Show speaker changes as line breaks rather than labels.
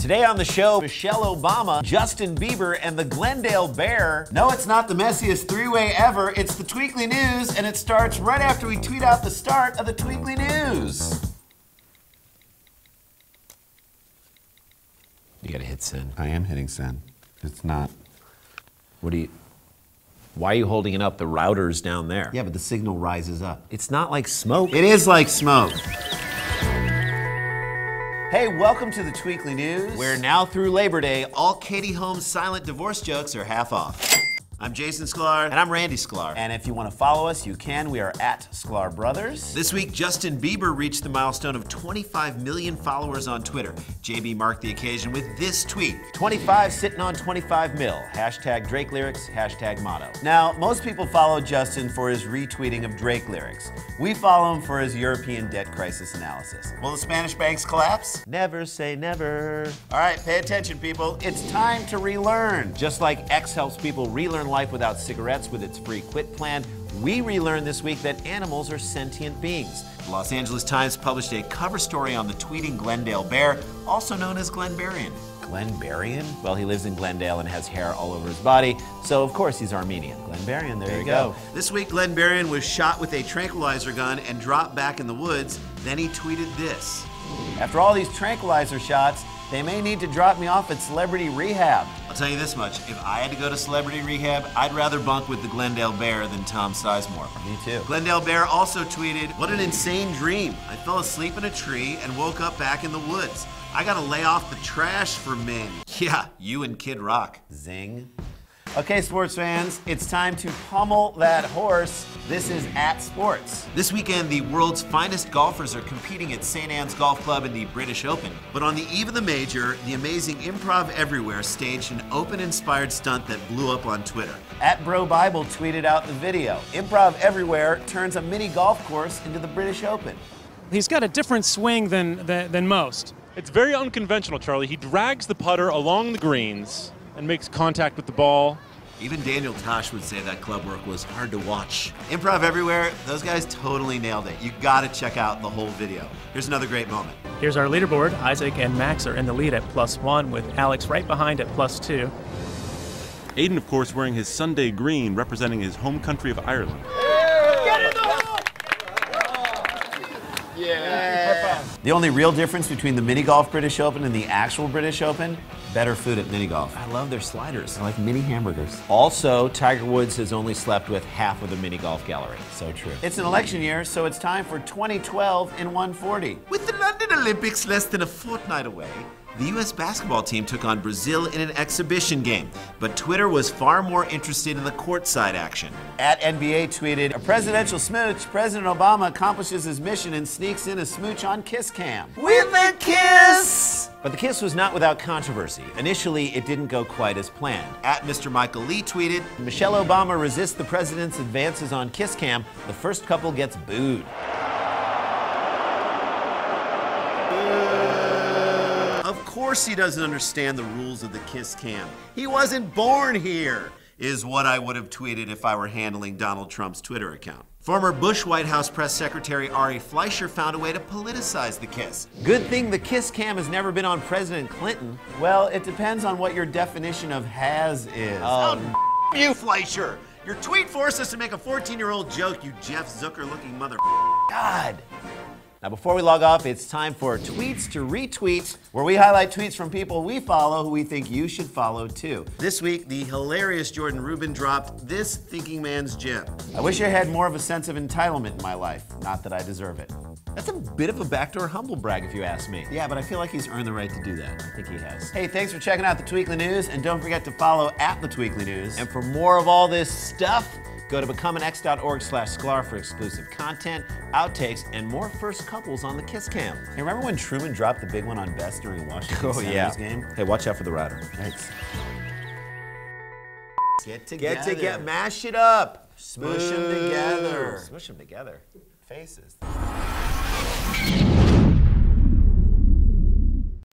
Today on the show, Michelle Obama, Justin Bieber, and the Glendale Bear. No, it's not the messiest three-way ever. It's the Tweekly News, and it starts right after we tweet out the start of the Tweekly News. You gotta hit send.
I am hitting send. It's not.
Why are you holding it up? The router's down there.
Yeah, but the signal rises up.
It's not like smoke.
It is like smoke.
Hey, welcome to the Tweekly News, where now through Labor Day, all Katie Holmes' silent divorce jokes are half off. I'm Jason Sklar.
And I'm Randy Sklar.
And if you want to follow us, you can. We are at Sklar Brothers. This week, Justin Bieber reached the milestone of 25 million followers on Twitter. JB marked the occasion with this tweet. 25 sitting on 25 mil. Hashtag Drake lyrics, hashtag motto. Now, most people follow Justin for his retweeting of Drake lyrics. We follow him for his European debt crisis analysis.
Will the Spanish banks collapse?
Never say never.
All right, pay attention, people.
It's time to relearn. Just like X helps people relearn life without cigarettes with its free quit plan, we relearned this week that animals are sentient beings. The Los Angeles Times published a cover story on the tweeting Glendale Bear, also known as Glenbarian. Glenbarian? Well, he lives in Glendale and has hair all over his body, so of course he's Armenian. Glenbarian, there you go.
This week, Glenbarian was shot with a tranquilizer gun and dropped back in the woods. Then he tweeted this.
After all these tranquilizer shots, they may need to drop me off at celebrity rehab.
I'll tell you this much, if I had to go to celebrity rehab, I'd rather bunk with the Glendale Bear than Tom Sizemore.
Me too.
Glendale Bear also tweeted, "What an insane dream. I fell asleep in a tree and woke up back in the woods. I gotta lay off the trash for men." Yeah, you and Kid Rock.
Zing. Okay, sports fans, it's time to pummel that horse. This is at Sports.
This weekend, the world's finest golfers are competing at St. Anne's Golf Club in the British Open. But on the eve of the major, the amazing Improv Everywhere staged an Open-inspired stunt that blew up on Twitter.
At Bro Bible tweeted out the video. Improv Everywhere turns a mini golf course into the British Open.
He's got a different swing than most.
It's very unconventional, Charlie. He drags the putter along the greens and makes contact with the ball.
Even Daniel Tosh would say that club work was hard to watch. Improv Everywhere, those guys totally nailed it. You gotta check out the whole video. Here's another great moment.
Here's our leaderboard. Isaac and Max are in the lead at +1, with Alex right behind at +2.
Aiden, of course, wearing his Sunday green, representing his home country of Ireland.
Get in the hole! Yeah. The only real difference between the mini golf British Open and the actual British Open, better food at mini golf.
I love their sliders. I like mini hamburgers.
Also, Tiger Woods has only slept with half of the mini golf gallery.
So true.
It's an election year, so it's time for 2012 in 140.
With the London Olympics less than a fortnight away, the U.S. basketball team took on Brazil in an exhibition game, but Twitter was far more interested in the courtside action.
At NBA tweeted, "A presidential smooch, President Obama accomplishes his mission and sneaks in a smooch on Kiss Cam."
With a kiss!
But the kiss was not without controversy. Initially, it didn't go quite as planned.
At Mr. Michael Lee tweeted,
"Michelle Obama resists the president's advances on Kiss Cam. The first couple gets booed."
Of course he doesn't understand the rules of the Kiss Cam. He wasn't born here, is what I would have tweeted if I were handling Donald Trump's Twitter account. Former Bush White House Press Secretary Ari Fleischer found a way to politicize the kiss.
Good thing the Kiss Cam has never been on President Clinton. Well, it depends on what your definition of has is.
Oh, you, Fleischer! Your tweet forced us to make a 14-year-old joke, you Jeff Zucker-looking mother.
God. Now, before we log off, it's time for Tweets to Retweet, where we highlight tweets from people we follow who we think you should follow too.
This week, the hilarious Jordan Rubin dropped this thinking man's gem.
"I wish I had more of a sense of entitlement in my life. Not that I deserve it."
That's a bit of a backdoor humble brag if you ask me.
Yeah, but I feel like he's earned the right to do that.
I think he has.
Hey, thanks for checking out the Tweekly News, and don't forget to follow at the Tweekly News. And for more of all this stuff, go to becomeanx.org/Sklar for exclusive content, outtakes, and more first couples on the Kiss Cam. Hey, remember when Truman dropped the big one on Best during a Washington Senators game?
Hey, watch out for the router.
Thanks.
Get together. Mash it up. Smush them together.
Smush them together. Faces.